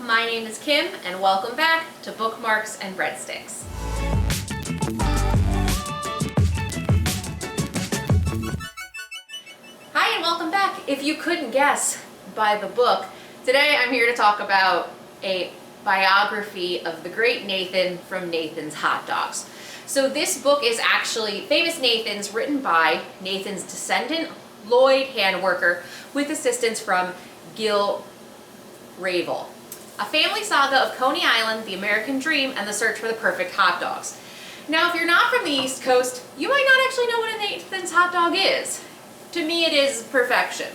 My name is Kim, and welcome back to Bookmarks and Breadsticks. Hi, and welcome back. If you couldn't guess by the book, today I'm here to talk about a biography of the great Nathan from Nathan's Hot Dogs. So this book is actually Famous Nathans, written by Nathan's descendant, Lloyd Handwerker, with assistance from Gil Ravel. A family saga of Coney Island, the American dream, and the search for the perfect hot dogs. Now, if you're not from the East Coast, you might not actually know what a Nathan's hot dog is. To me, it is perfection.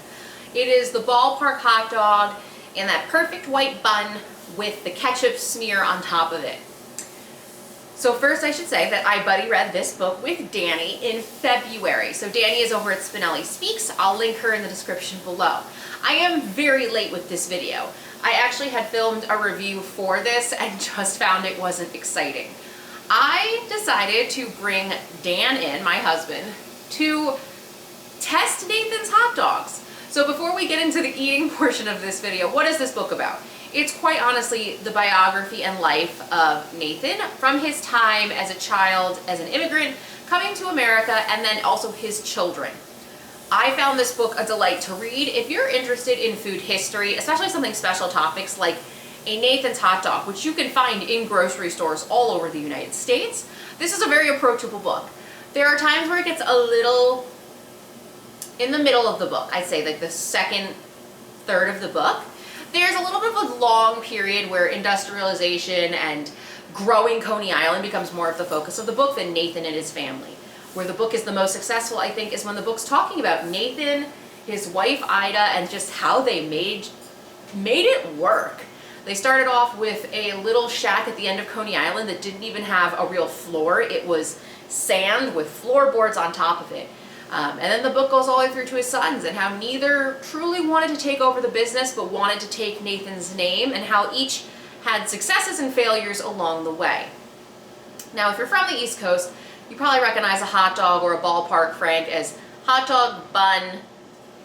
It is the ballpark hot dog in that perfect white bun with the ketchup smear on top of it. So first I should say that I buddy read this book with Danny in February. So Danny is over at Spinelli Speaks. I'll link her in the description below. I am very late with this video. I actually had filmed a review for this and just found it wasn't exciting. I decided to bring Dan in, my husband, to test Nathan's hot dogs. So before we get into the eating portion of this video, what is this book about? It's quite honestly the biography and life of Nathan from his time as a child, as an immigrant, coming to America, and then also his children. I found this book a delight to read. If you're interested in food history, especially something special topics like a Nathan's hot dog, which you can find in grocery stores all over the United States, this is a very approachable book. There are times where it gets a little in the middle of the book. I'd say like the second third of the book. There's a little bit of a long period where industrialization and growing Coney Island becomes more of the focus of the book than Nathan and his family. Where the book is the most successful, I think, is when the book's talking about Nathan, his wife Ida, and just how they made it work. They started off with a little shack at the end of Coney Island that didn't even have a real floor. It was sand with floorboards on top of it. And then the book goes all the way through to his sons and how neither truly wanted to take over the business but wanted to take Nathan's name, and how each had successes and failures along the way. Now, if you're from the East Coast, you probably recognize a hot dog or a ballpark frank as hot dog, bun,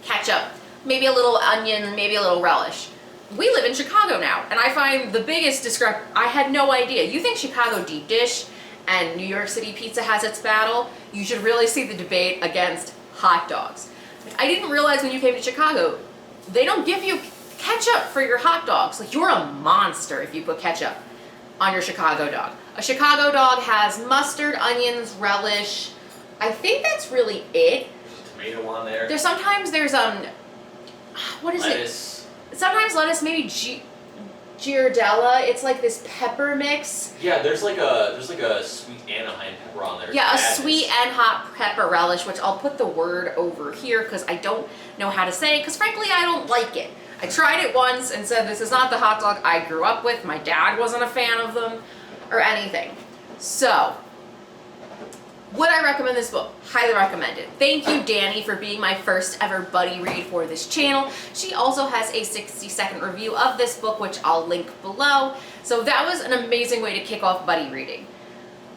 ketchup, maybe a little onion, maybe a little relish. We live in Chicago now, and I find the biggest I had no idea. You think Chicago deep dish and New York City pizza has its battle, you should really see the debate against hot dogs. I didn't realize when you came to Chicago, they don't give you ketchup for your hot dogs. Like, you're a monster if you put ketchup on your Chicago dog. A Chicago dog has mustard, onions, relish. I think that's really it. There's a tomato on there. Sometimes there's what is lettuce. it? Sometimes lettuce, maybe Giardella. It's like this pepper mix. Yeah, there's like a sweet and a hot pepper on there. Yeah, a sweet and hot pepper relish, which I'll put the word over here because I don't know how to say it, because frankly I don't like it. I tried it once and said this is not the hot dog I grew up with. My dad wasn't a fan of them or anything. So, would I recommend this book? Highly recommend it. Thank you, Danny, for being my first ever buddy read for this channel. She also has a 60-second review of this book, which I'll link below. So that was an amazing way to kick off buddy reading.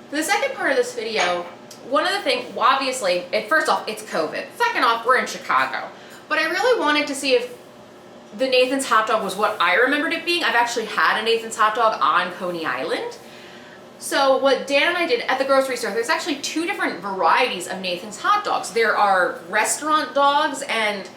For the second part of this video, one of the things, obviously, first off, it's COVID. Second off, we're in Chicago. But I really wanted to see if the Nathan's hot dog was what I remembered it being. I've actually had a Nathan's hot dog on Coney Island. So what Dan and I did at the grocery store, there's actually two different varieties of Nathan's hot dogs. There are restaurant dogs and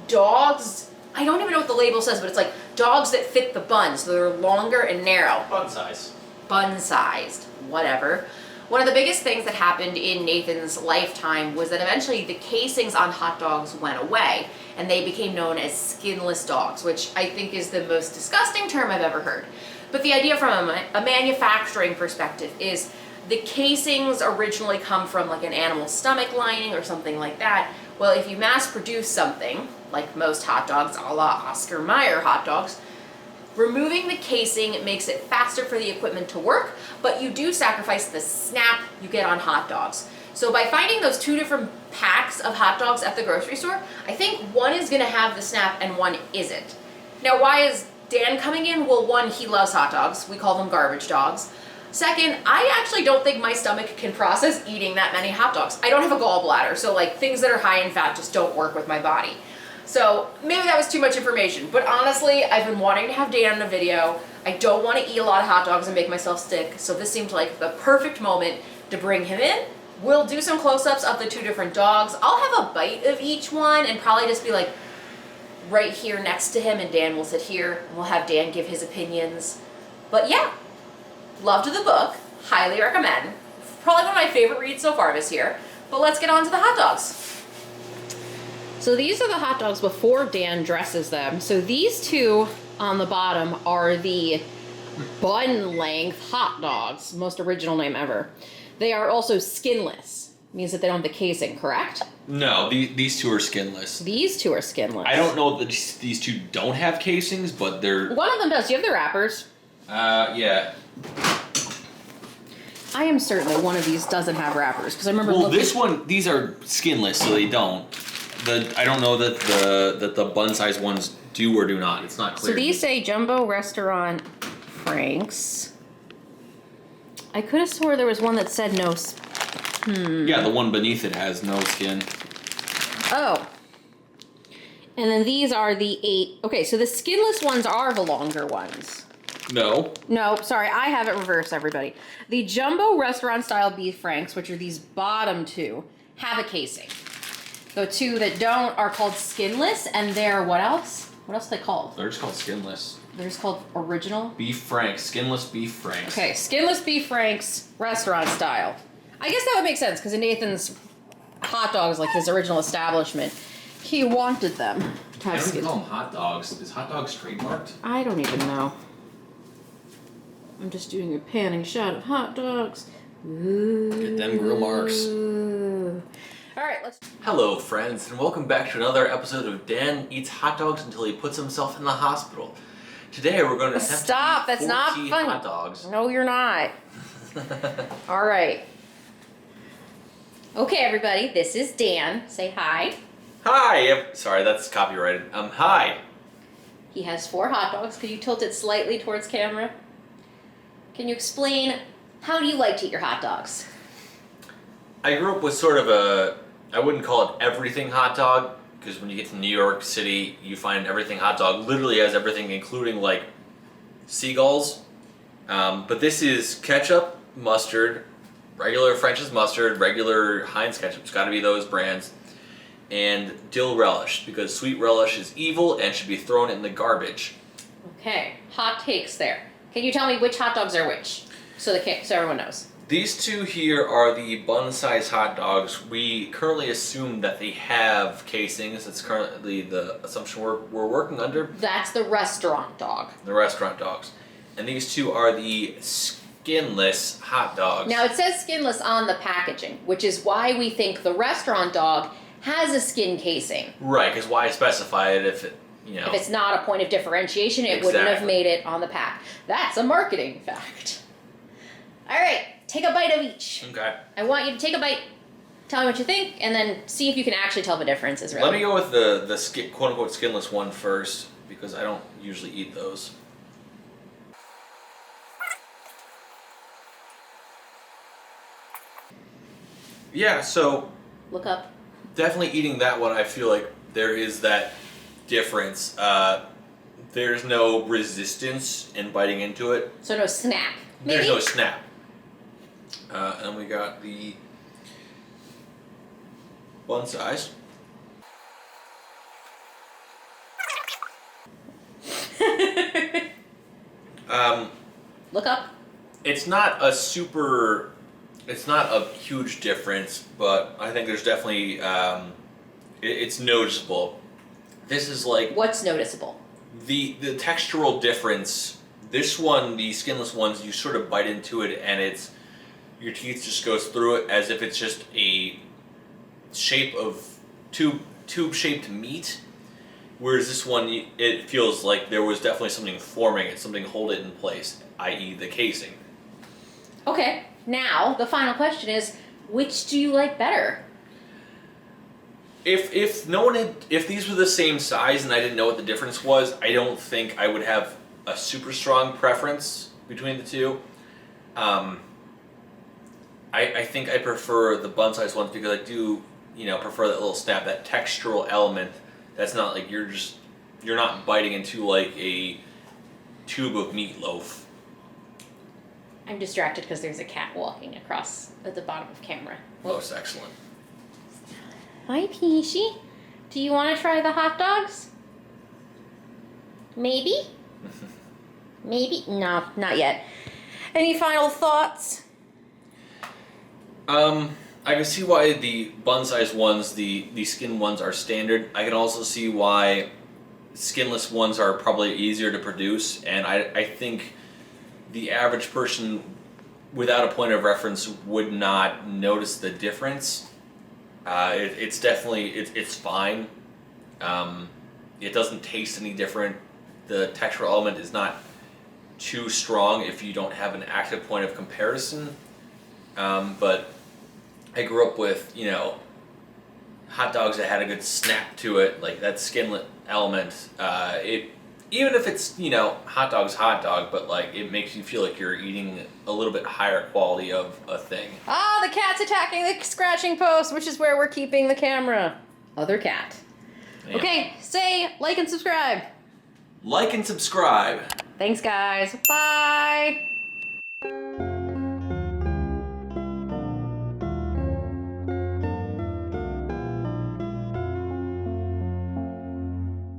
dogs, I don't even know what the label says, but it's like dogs that fit the bun, so they're longer and narrow. Bun size. Bun-sized, whatever. One of the biggest things that happened in Nathan's lifetime was that eventually the casings on hot dogs went away, and they became known as skinless dogs, which I think is the most disgusting term I've ever heard. But the idea from a manufacturing perspective is the casings originally come from like an animal's stomach lining or something like that. Well, if you mass produce something, like most hot dogs, a la Oscar Mayer hot dogs, removing the casing makes it faster for the equipment to work, but you do sacrifice the snap you get on hot dogs. So by finding those two different packs of hot dogs at the grocery store, I think one is gonna have the snap and one isn't. Now, why is Dan coming in? Well, one, he loves hot dogs. We call them garbage dogs. Second, I actually don't think my stomach can process eating that many hot dogs. I don't have a gallbladder, so like things that are high in fat just don't work with my body. So maybe that was too much information, but honestly, I've been wanting to have Dan in a video. I don't want to eat a lot of hot dogs and make myself sick, so this seemed like the perfect moment to bring him in. We'll do some close-ups of the two different dogs. I'll have a bite of each one and probably just be like right here next to him, and Dan will sit here and we'll have Dan give his opinions. But yeah, loved the book, highly recommend. Probably one of my favorite reads so far this year. But let's get on to the hot dogs. So these are the hot dogs before Dan dresses them. So these two on the bottom are the bun length hot dogs, most original name ever. They are also skinless, means that they don't have the casing, correct? No, these two are skinless. These two are skinless. I don't know that these two don't have casings, but they're... One of them does. Do you have the wrappers? Yeah. I am certain that one of these doesn't have wrappers, because I remember looking... this one, these are skinless, so they don't. I don't know that the bun-sized ones do or do not. It's not clear. So these say Jumbo Restaurant Franks. I could have swore there was one that said no... Yeah, the one beneath it has no skin. Oh. And then these are the 8... Okay, so the skinless ones are the longer ones. No. No, sorry, I have it reversed, everybody. The Jumbo Restaurant Style Beef Franks, which are these bottom two, have a casing. The two that don't are called skinless, and they're what else? What else are they called? They're just called skinless. They're just called original? Beef Franks. Skinless Beef Franks. Okay, skinless beef franks, restaurant style. I guess that would make sense, because in Nathan's hot dogs, like his original establishment, he wanted them to I have don't even skin. call them hot dogs. Is hot dogs trademarked? I don't even know. I'm just doing a panning shot of hot dogs. Ooh. Get them grill marks. All right, let's... Hello friends, and welcome back to another episode of Dan Eats Hot Dogs Until He Puts Himself in the Hospital. Today we're going to attempt Stop, to eat that's not 40 funny. hot dogs. No, you're not. All right. Okay, everybody, this is Dan. Say hi. Hi! Sorry, that's copyrighted. Hi! He has 4 hot dogs. Could you tilt it slightly towards camera? Can you explain, how do you like to eat your hot dogs? I grew up with sort of I wouldn't call it everything hot dog, because when you get to New York City, you find everything hot dog literally has everything, including like seagulls. But this is ketchup, mustard, regular French's mustard, regular Heinz ketchup, it's gotta be those brands, and dill relish, because sweet relish is evil and should be thrown in the garbage. Okay, hot takes there. Can you tell me which hot dogs are which? So everyone knows. These two here are the bun-sized hot dogs. We currently assume that they have casings. That's currently the assumption we're working under. That's the restaurant dog. The restaurant dogs. And these two are the skinless hot dogs. Now it says skinless on the packaging, which is why we think the restaurant dog has a skin casing. Right, because why specify it if it, If it's not a point of differentiation, it wouldn't have Exactly. made it on the pack. That's a marketing fact. All right, take a bite of each. Okay. I want you to take a bite, tell me what you think, and then see if you can actually tell the differences. Really. Let me go with the quote-unquote skinless one first, because I don't usually eat those. Yeah, so Look up. definitely eating that one, I feel like there is that difference. There's no resistance in biting into it. So no snap. Maybe? There's no snap. And we got the bun size. Look up. It's not a huge difference, but I think there's definitely, it's noticeable. This is like What's noticeable? the textural difference. This one, the skinless ones, you sort of bite into it and your teeth just goes through it as if it's just a shape of tube-shaped meat. Whereas this one, it feels like there was definitely something forming it, something hold it in place, i.e. the casing. Okay, now the final question is, which do you like better? If these were the same size and I didn't know what the difference was, I don't think I would have a super strong preference between the two. I think I prefer the bun-sized ones because I do, prefer that little snap, that textural element That's not like you're not biting into like a tube of meatloaf. I'm distracted because there's a cat walking across at the bottom of camera. Most excellent. Hi, Peachy. Do you want to try the hot dogs? Maybe? Maybe? No, not yet. Any final thoughts? I can see why the bun-sized ones, the skin ones, are standard. I can also see why skinless ones are probably easier to produce, and I think the average person without a point of reference would not notice the difference. It's definitely it's fine. It doesn't taste any different. The textural element is not too strong if you don't have an active point of comparison. But I grew up with, hot dogs that had a good snap to it, like that skinlet element. Even if it's, hot dog, but like it makes you feel like you're eating a little bit higher quality of a thing. Ah, the cat's attacking the scratching post, which is where we're keeping the camera. Other cat. Yeah. Okay, say like and subscribe. Like and subscribe. Thanks, guys. Bye.